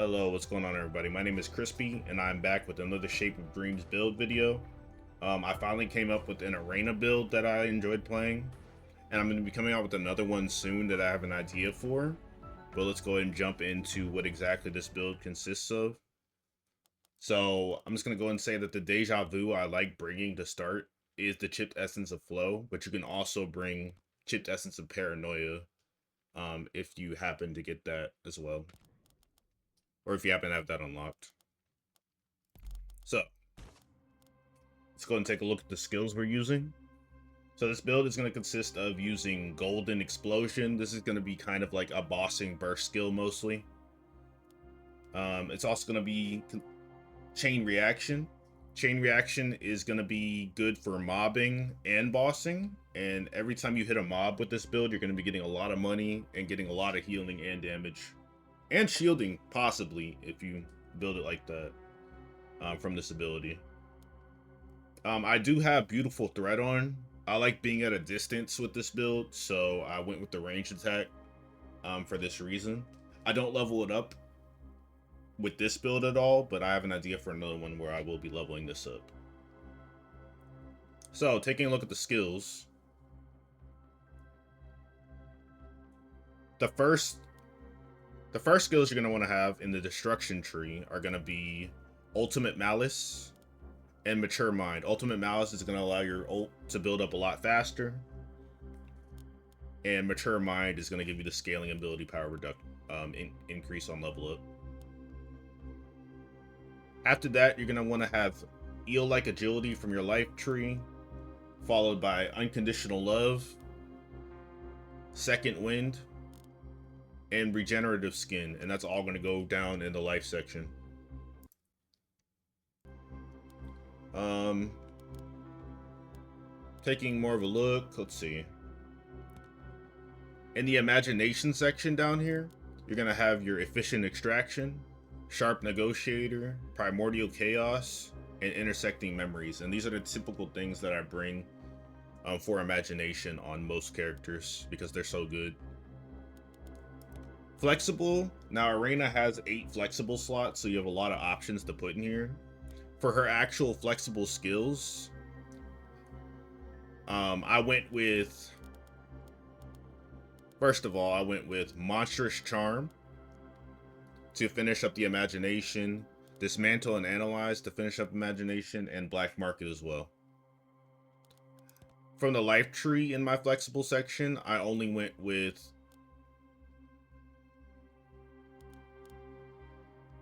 Hello, what's going on everybody? My name is Crispy and I'm back with another Shape of Dreams build video. I finally came up with an Aurena build that I enjoyed playing, and I'm going to be coming out with another one soon that I have an idea for. But let's go ahead and jump into what exactly this build consists of. So I'm just going to go and say that the Deja Vu I like bringing to start is the Chipped Essence of Flow, but you can also bring Chipped Essence of Paranoia if you happen to get that as well, or if you happen to have that unlocked. So let's go and take a look at the skills we're using. So this build is going to consist of using Golden Explosion. This is going to be kind of like a bossing burst skill mostly. It's also going to be Chain Reaction. Chain Reaction is going to be good for mobbing and bossing. And every time you hit a mob with this build, you're going to be getting a lot of money and getting a lot of healing and damage. And shielding, possibly, if you build it like that from this ability. I do have Beautiful Threat on. I like being at a distance with this build, so I went with the range attack for this reason. I don't level it up with this build at all, but I have an idea for another one where I will be leveling this up. So, taking a look at the skills. The first skills you're going to want to have in the destruction tree are going to be Ultimate Malice and Mature Mind. Ultimate Malice is going to allow your ult to build up a lot faster, and Mature Mind is going to give you the scaling ability power increase on level up. After that, you're going to want to have Eel-like Agility from your life tree, followed by Unconditional Love, Second Wind, and Regenerative Skin, and that's all going to go down in the life section. Taking more of a look, let's see. In the imagination section down here, you're going to have your Efficient Extraction, Sharp Negotiator, Primordial Chaos, and Intersecting Memories. And these are the typical things that I bring for imagination on most characters because they're so good. Flexible. Now, Aurena has 8 flexible slots, so you have a lot of options to put in here. For her actual flexible skills, I went with... First of all, I went with Monstrous Charm to finish up the imagination, Dismantle and Analyze to finish up imagination, and Black Market as well. From the life tree in my flexible section, I only went with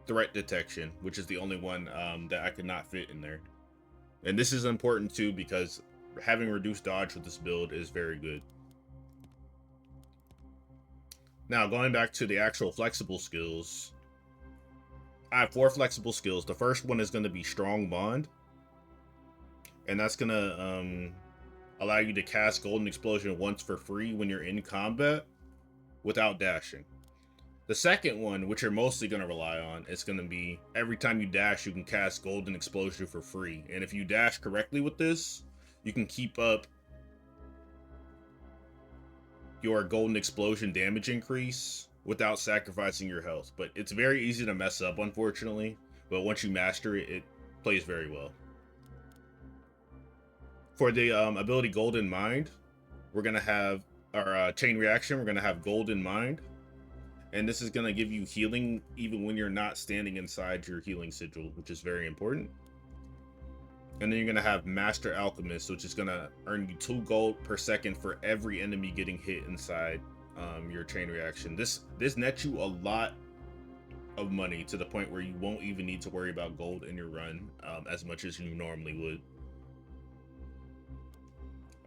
Threat Detection, which is the only one that I could not fit in there. And this is important too because having reduced dodge with this build is very good. Now, going back to the actual flexible skills, I have 4 flexible skills. The first one is going to be Strong Bond, and that's going to allow you to cast Golden Explosion once for free when you're in combat without dashing. The second one, which you're mostly going to rely on, is going to be every time you dash, you can cast Golden Explosion for free. And if you dash correctly with this, you can keep up your Golden Explosion damage increase without sacrificing your health. But it's very easy to mess up, unfortunately. But once you master it, it plays very well. For the ability Golden Mind, we're going to have our Chain Reaction. We're going to have Golden Mind. And this is going to give you healing even when you're not standing inside your healing sigil, which is very important. And then you're going to have Master Alchemist, which is going to earn you 2 gold per second for every enemy getting hit inside your chain reaction. This nets you a lot of money to the point where you won't even need to worry about gold in your run as much as you normally would.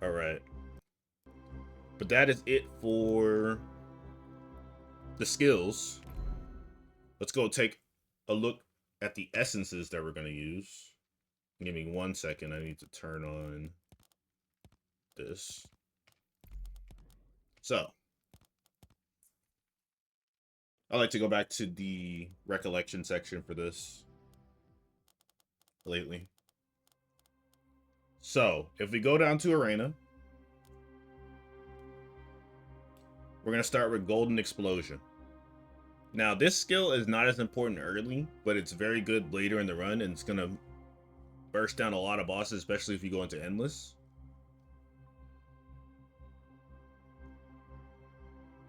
All right. But that is it for the skills. Let's go take a look at the essences that we're going to use. Give me 1 second. I need to turn on this. So, I like to go back to the recollection section for this lately. So, if we go down to Aurena, we're going to start with Golden Explosion. Now, this skill is not as important early, but it's very good later in the run, and it's gonna burst down a lot of bosses, especially if you go into Endless.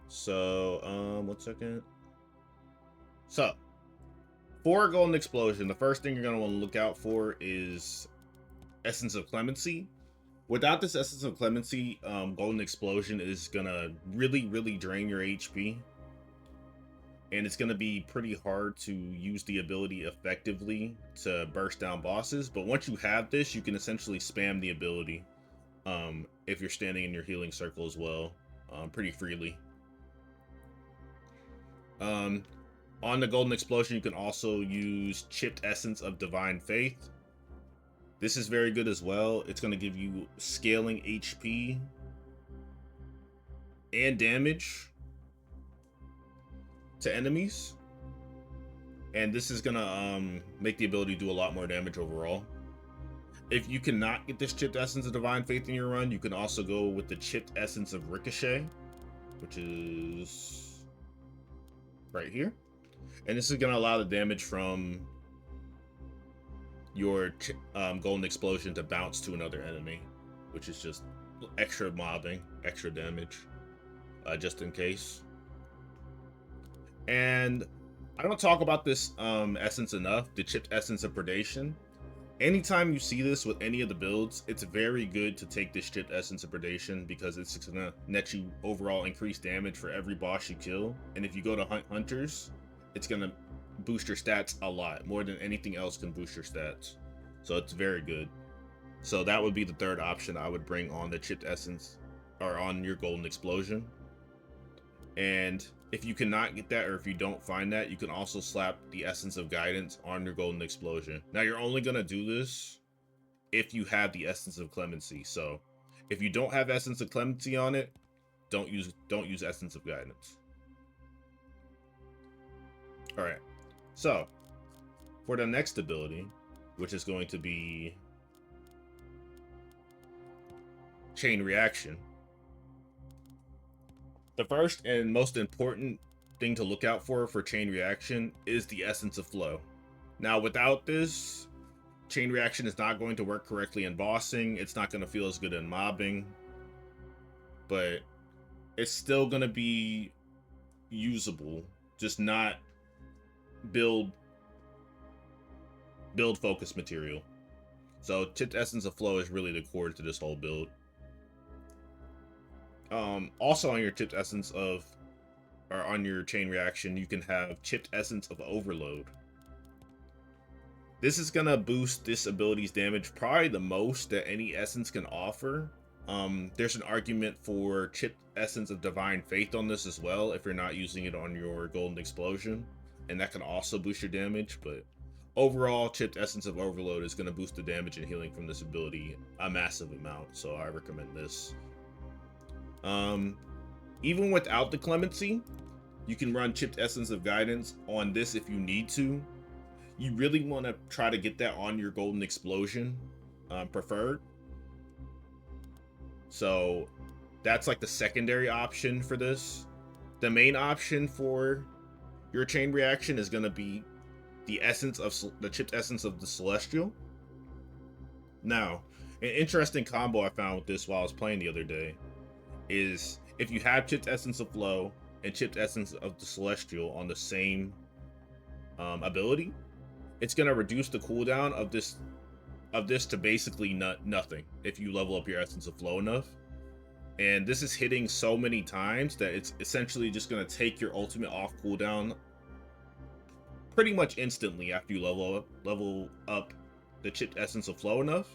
So, 1 second. So, for a Golden Explosion, the first thing you're gonna want to look out for is Essence of Clemency. Without this Essence of Clemency, Golden Explosion is gonna really drain your HP. And it's going to be pretty hard to use the ability effectively to burst down bosses. But once you have this, you can essentially spam the ability if you're standing in your healing circle as well, pretty freely. On the Golden Explosion, you can also use Chipped Essence of Divine Faith. This is very good as well. It's going to give you scaling HP and damage to enemies, and this is gonna make the ability do a lot more damage overall. If you cannot get this Chipped Essence of Divine Faith in your run, you can also go with the Chipped Essence of Ricochet, which is right here, and this is gonna allow the damage from your Golden Explosion to bounce to another enemy, which is just extra mobbing, extra damage, just in case. And I don't talk about this essence enough, the Chipped Essence of Predation. Anytime you see this with any of the builds, it's very good to take this Chipped Essence of Predation because it's gonna net you overall increased damage for every boss you kill. And if you go to hunt hunters, it's gonna boost your stats a lot, more than anything else can boost your stats. So it's very good. So that would be the third option I would bring on the Chipped Essence, or on your Golden Explosion. And if you cannot get that, or if you don't find that, you can also slap the Essence of Guidance on your Golden Explosion. Now, you're only going to do this if you have the Essence of Clemency. So if you don't have Essence of Clemency on it, don't use Essence of Guidance. All right. So for the next ability, which is going to be Chain Reaction, the first and most important thing to look out for Chain Reaction is the Essence of Flow. Now, without this, Chain Reaction is not going to work correctly in bossing. It's not going to feel as good in mobbing, but it's still going to be usable, just not build focus material. So Chipped Essence of Flow is really the core to this whole build. Also on your Chipped Essence of, or on your Chain Reaction, you can have Chipped Essence of Overload. This is gonna boost this ability's damage probably the most that any essence can offer. There's an argument for Chipped Essence of Divine Faith on this as well if you're not using it on your Golden Explosion, and that can also boost your damage. But overall, Chipped Essence of Overload is gonna boost the damage and healing from this ability a massive amount, so I recommend this. Even without the Clemency, you can run Chipped Essence of Guidance on this if you need to. You really want to try to get that on your Golden Explosion, preferred. So that's like the secondary option for this. The main option for your Chain Reaction is going to be the essence of the Chipped Essence of the Celestial. Now, an interesting combo I found with this while I was playing the other day is if you have Chipped Essence of Flow and Chipped Essence of the Celestial on the same ability, it's going to reduce the cooldown of this to basically nothing if you level up your Essence of Flow enough. And this is hitting so many times that it's essentially just going to take your ultimate off cooldown pretty much instantly after you level up the Chipped Essence of Flow enough,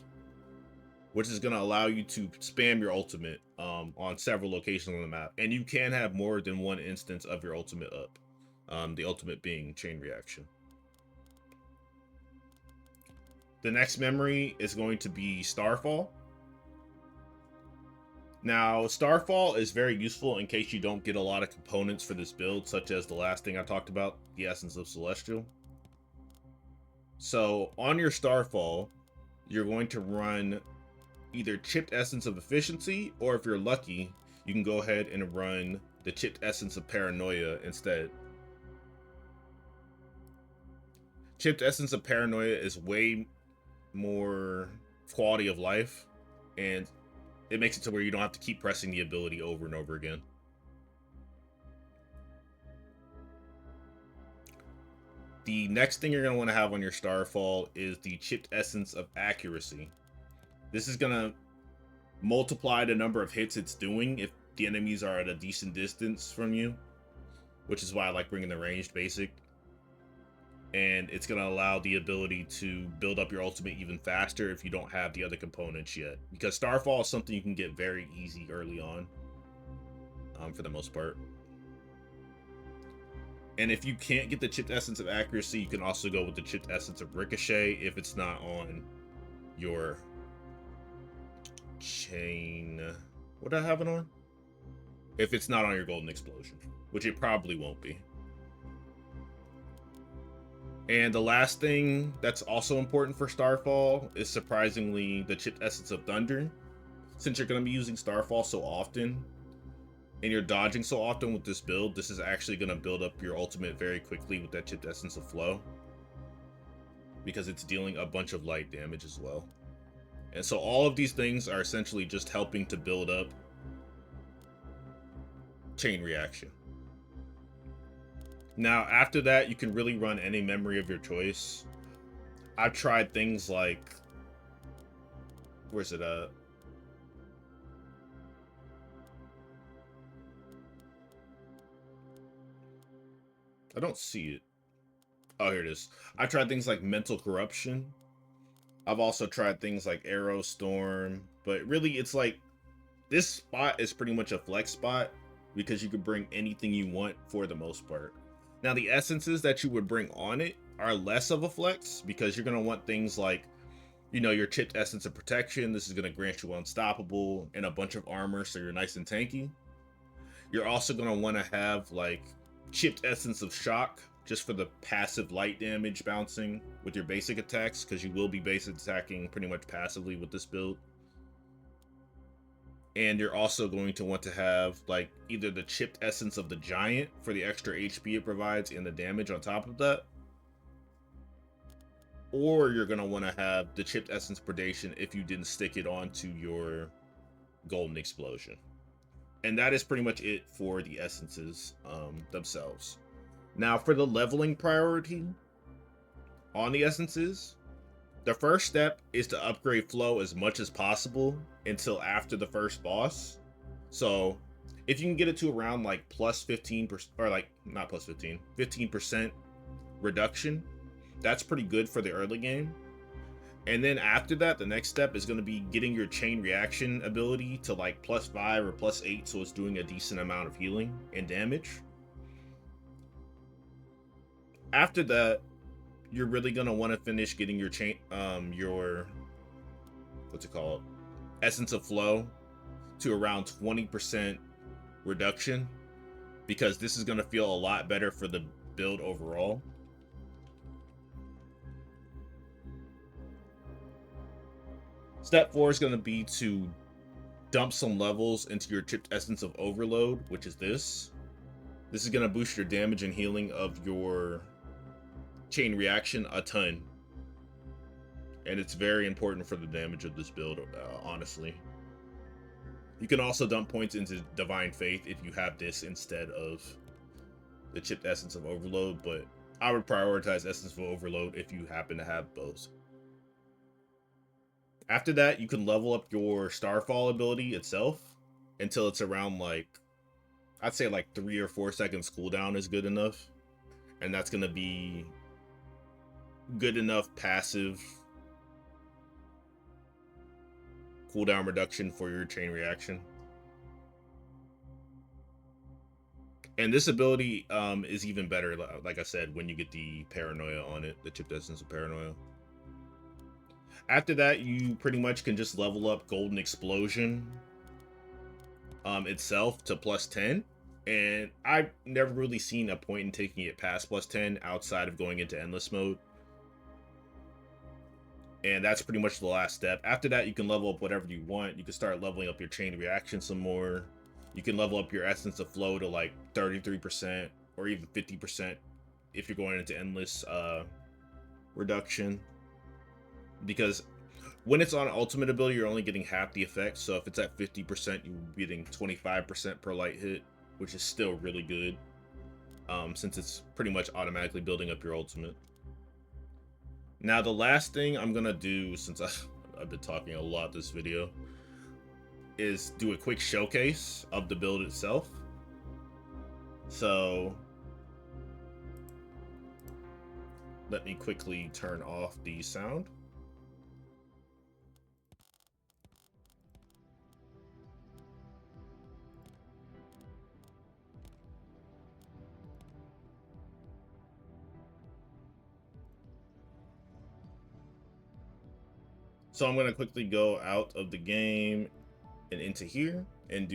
which is going to allow you to spam your ultimate on several locations on the map. And you can have more than one instance of your ultimate up, the ultimate being Chain Reaction. The next memory is going to be Starfall. Now, Starfall is very useful in case you don't get a lot of components for this build, such as the last thing I talked about, the Essence of Celestial. So on your Starfall, you're going to run either Chipped Essence of Efficiency, or if you're lucky, you can go ahead and run the Chipped Essence of Paranoia instead. Chipped Essence of Paranoia is way more quality of life, and it makes it to where you don't have to keep pressing the ability over and over again. The next thing you're going to want to have on your Starfall is the Chipped Essence of Accuracy. This is going to multiply the number of hits it's doing if the enemies are at a decent distance from you, which is why I like bringing the ranged basic. And it's going to allow the ability to build up your ultimate even faster if you don't have the other components yet, because Starfall is something you can get very easy early on, for the most part. And if you can't get the Chipped Essence of Accuracy, you can also go with the Chipped Essence of Ricochet if it's not on your chain. What did I have it on? If it's not on your Golden Explosion, which it probably won't be. And the last thing that's also important for Starfall is surprisingly the Chipped Essence of Thunder. Since you're going to be using Starfall so often, and you're dodging so often with this build, this is actually going to build up your ultimate very quickly with that Chipped Essence of Flow, because it's dealing a bunch of light damage as well. And so all of these things are essentially just helping to build up chain reaction. Now, after that, you can really run any memory of your choice. I've tried things like, where's it at? I don't see it. Oh, here it is. I've tried things like Mental Corruption. I've also tried things like Arrow Storm, but really it's like this spot is pretty much a flex spot because you could bring anything you want for the most part. Now, the essences that you would bring on it are less of a flex because you're going to want things like, you know, your Chipped Essence of Protection. This is going to grant you Unstoppable and a bunch of armor, so you're nice and tanky. You're also going to want to have like Chipped Essence of Shock, just for the passive light damage bouncing with your basic attacks, because you will be basic attacking pretty much passively with this build. And you're also going to want to have like either the Chipped Essence of the Giant for the extra HP it provides and the damage on top of that, or you're going to want to have the Chipped Essence Predation if you didn't stick it onto your Golden Explosion. And that is pretty much it for the essences themselves. Now, for the leveling priority on the essences, the first step is to upgrade flow as much as possible until after the first boss. So if you can get it to around like plus 15%, or like not plus 15, 15% reduction, that's pretty good for the early game. And then after that, the next step is going to be getting your chain reaction ability to like plus 5 or plus 8, so it's doing a decent amount of healing and damage. After that, you're really gonna want to finish getting your chain, your what's it called, Essence of Flow to around 20% reduction, because this is gonna feel a lot better for the build overall. Step 4 is gonna be to dump some levels into your Chipped Essence of Overload, which is this. This is gonna boost your damage and healing of your chain reaction a ton, and it's very important for the damage of this build, honestly. You can also dump points into Divine Faith if you have this instead of the Chipped Essence of Overload, but I would prioritize Essence of Overload if you happen to have both. After that, you can level up your Starfall ability itself until it's around like, I'd say like 3 or 4 seconds cooldown is good enough, and that's going to be good enough passive cooldown reduction for your chain reaction. And this ability is even better, like I said, when you get the Paranoia on it, the Chipped Essence of Paranoia. After that, you pretty much can just level up Golden Explosion itself to plus 10. And I've never really seen a point in taking it past plus 10 outside of going into Endless Mode. And that's pretty much the last step. After that, you can level up whatever you want. You can start leveling up your chain reaction some more. You can level up your Essence of Flow to like 33% or even 50% if you're going into Endless reduction, because when it's on ultimate ability, you're only getting half the effect. So if it's at 50%, you're getting 25% per light hit, which is still really good, since it's pretty much automatically building up your ultimate. Now, the last thing I'm gonna do, since I've been talking a lot this video, is do a quick showcase of the build itself. So let me quickly turn off the sound. So I'm gonna quickly go out of the game and into here and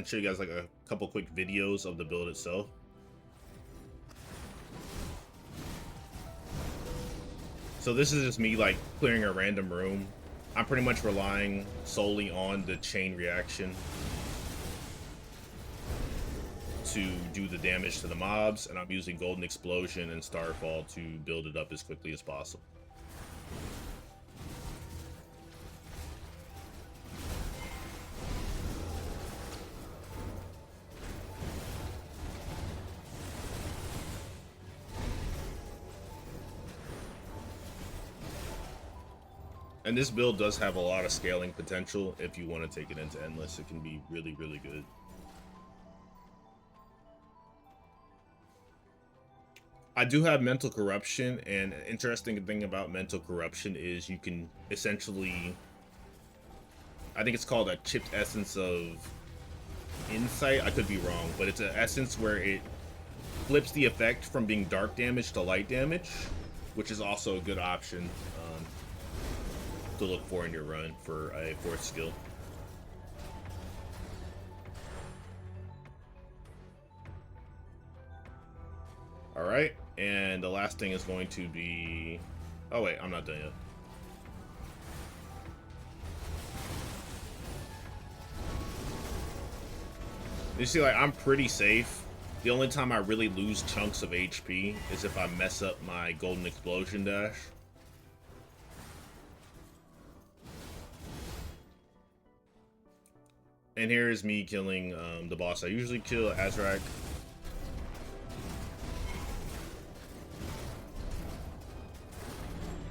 show you guys like a couple quick videos of the build itself. So this is just me like clearing a random room. I'm pretty much relying solely on the chain reaction to do the damage to the mobs, and I'm using Golden Explosion and Starfall to build it up as quickly as possible. And this build does have a lot of scaling potential. If you want to take it into Endless, it can be really, really good. I do have Mental Corruption, and an interesting thing about Mental Corruption is you can essentially, I think it's called a chipped essence of insight. I could be wrong, but it's an essence where it flips the effect from being dark damage to light damage, which is also a good option to look for in your run for a fourth skill. All right, and the last thing is going to be, oh wait, I'm not done yet. You see, like, I'm pretty safe. The only time I really lose chunks of HP is if I mess up my Golden Explosion dash. And here is me killing the boss I usually kill, Azrak.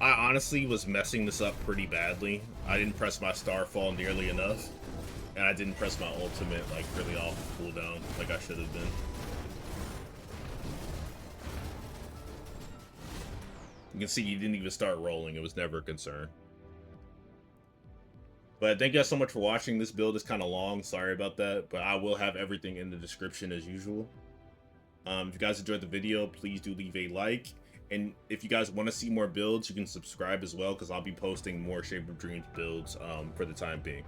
I honestly was messing this up pretty badly. I didn't press my Starfall nearly enough, and I didn't press my ultimate like really off cooldown like I should have been. You can see you didn't even start rolling. It was never a concern. But thank you guys so much for watching. This build is kind of long. Sorry about that. But I will have everything in the description as usual. If you guys enjoyed the video, please do leave a like. And if you guys want to see more builds, you can subscribe as well, because I'll be posting more Shape of Dreams builds for the time being.